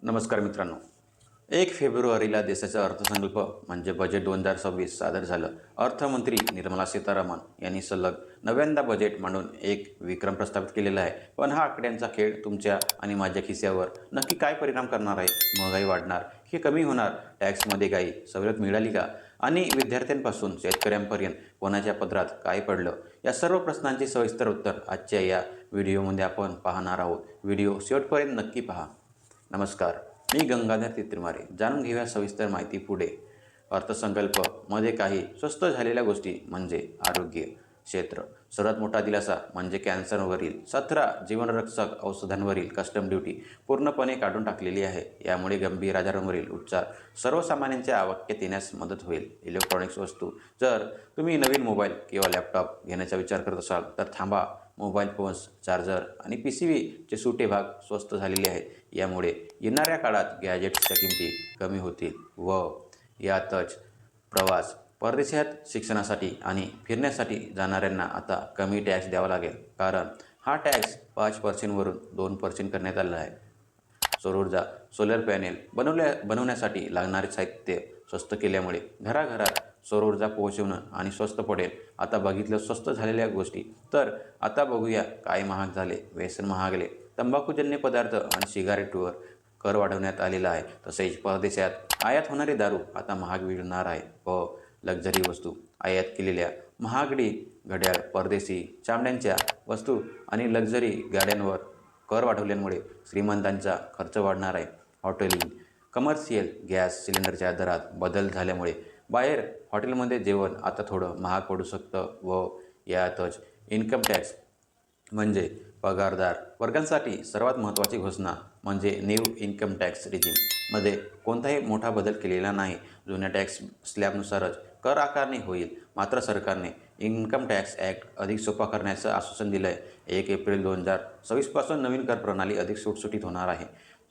नमस्कार मित्रांनो. 1 फेब्रुवारीला देशाचा अर्थसंकल्प म्हणजे बजेट 2026 सादर झालं. अर्थमंत्री निर्मला सीतारामन यांनी सलग 9व्यांदा बजेट मांडून एक विक्रम प्रस्थापित केलेला आहे. पण हा आकड्यांचा खेळ तुमच्या आणि माझ्या खिस्यावर नक्की काय परिणाम करणार आहे? महागाई वाढणार की कमी होणार? टॅक्समध्ये काही सवलत मिळाली का? आणि विद्यार्थ्यांपासून शेतकऱ्यांपर्यंत कोणाच्या पदरात काय पडलं? या सर्व प्रश्नांची सविस्तर उत्तर आजच्या या व्हिडिओमध्ये आपण पाहणार आहोत. व्हिडिओ शेवटपर्यंत नक्की पहा. नमस्कार, मी गंगाधर तित्रिमारे. जाणून घेऊया सविस्तर माहिती पुढे. अर्थसंकल्प मध्ये काही स्वस्त झालेल्या गोष्टी म्हणजे आरोग्य क्षेत्र. सर्वात मोठा दिलासा म्हणजे कॅन्सरवरील 17 जीवनरक्षक औषधांवरील कस्टम ड्युटी पूर्णपणे काढून टाकलेली आहे. यामुळे गंभीर आजारांवरील उपचार सर्वसामान्यांच्या आवाक्यात येण्यास मदत होईल. इलेक्ट्रॉनिक्स वस्तू. जर तुम्ही नवीन मोबाईल किंवा लॅपटॉप घेण्याचा विचार करत असाल तर थांबा. मोबाईल फोन्स, चार्जर आणि PCBचे सुटे भाग स्वस्त झालेले आहेत. यामुळे येणाऱ्या काळात गॅजेट्सच्या किमती कमी होतील व यातच प्रवास, परदेशात शिक्षणासाठी आणि फिरण्यासाठी जाणाऱ्यांना आता कमी टॅक्स द्यावा लागेल, कारण हा टॅक्स 5% वरून 2% करण्यात आला आहे. सौर ऊर्जा. सोलर पॅनेल बनवण्यासाठी लागणारे साहित्य स्वस्त केल्यामुळे घराघरात सौर ऊर्जा पोहोचवणं आणि स्वस्त पडेल. आता बघितलं स्वस्त झालेल्या गोष्टी, तर आता बघूया काय महाग झाले. व्यसन महागले. तंबाखूजन्य पदार्थ आणि सिगारेटवर कर वाढवण्यात आलेला आहे. तसेच परदेशात आयात होणारी दारू आता महाग मिळणार आहे व लक्झरी वस्तू. आयात केलेल्या महागडी घड्याळ, परदेशी चामड्यांच्या वस्तू आणि लक्झरी गाड्यांवर कर वाढवल्यामुळे श्रीमंतांचा खर्च वाढणार आहे. हॉटेलिंग. कमर्शियल गॅस सिलेंडरच्या दरात बदल झाल्यामुळे बाहेर हॉटेलमध्ये जेवण आता थोडं महाग पडू शकतं व यातच इन्कम टॅक्स म्हणजे पगारदार वर्गांसाठी सर्वात महत्त्वाची घोषणा म्हणजे न्यू इन्कम टॅक्स रिजिम मध्ये कोणताही मोठा बदल केलेला नाही. जुन्या टॅक्स स्लॅबनुसारच कर आकारणी होईल. मात्र सरकारने इन्कम टॅक्स ॲक्ट अधिक सोपा करण्याचं आश्वासन दिलं आहे. 1 एप्रिल 2026 पासून नवीन कर प्रणाली अधिक सुटसुटीत होणार आहे.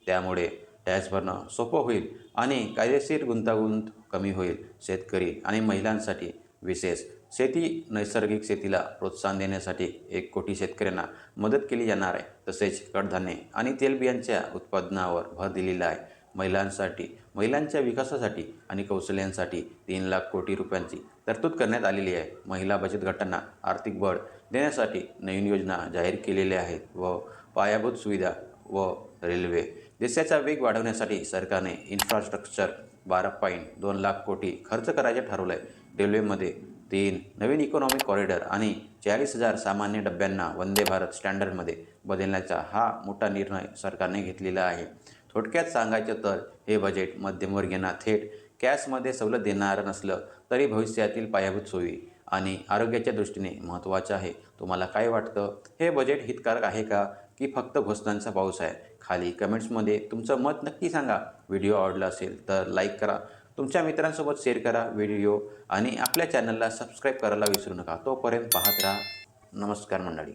त्यामुळे टॅक्स भरणं सोपं होईल आणि कायदेशीर गुंतागुंत कमी होईल. शेतकरी आणि महिलांसाठी विशेष. शेती. नैसर्गिक शेतीला प्रोत्साहन देण्यासाठी 1 कोटी शेतकऱ्यांना मदत केली जाणार आहे. तसेच कडधान्ये आणि तेलबियांच्या उत्पादनावर भर दिलेला आहे. महिलांसाठी. महिलांच्या विकासासाठी आणि कौशल्यांसाठी 3 लाख कोटी रुपयांची तरतूद करण्यात आलेली आहे. महिला बचत गटांना आर्थिक बळ देण्यासाठी नवीन योजना जाहीर केलेल्या आहेत व पायाभूत सुविधा व रेल्वे. देशाचा वेग वाढवण्यासाठी सरकारने इन्फ्रास्ट्रक्चर 12.2 लाख कोटी खर्च करायचे ठरवलं आहे. रेल्वेमध्ये 3 नवीन इकॉनॉमिक कॉरिडॉर आणि 40,000 सामान्य डब्यांना वंदे भारत स्टँडर्डमध्ये बदलण्याचा हा मोठा निर्णय सरकारने घेतलेला आहे. थोडक्यात सांगायचं तर हे बजेट मध्यमवर्गीयांना थेट कॅशमध्ये सवलत देणारं नसलं तरी भविष्यातील पायाभूत सोयी आणि आरोग्याच्या दृष्टीने महत्त्वाचं आहे. तुम्हाला काय वाटतं? हे बजेट हितकारक आहे का की फक्त घोषणांचा पाऊस आहे? खाली कमेंट्समध्ये तुमचं मत नक्की सांगा. व्हिडिओ आवडला असेल तर लाईक करा, तुमच्या मित्रांसोबत शेअर करा व्हिडिओ आणि आपल्या चॅनलला सबस्क्राईब करायला विसरू नका. तोपर्यंत पाहत राहा. नमस्कार मंडळी.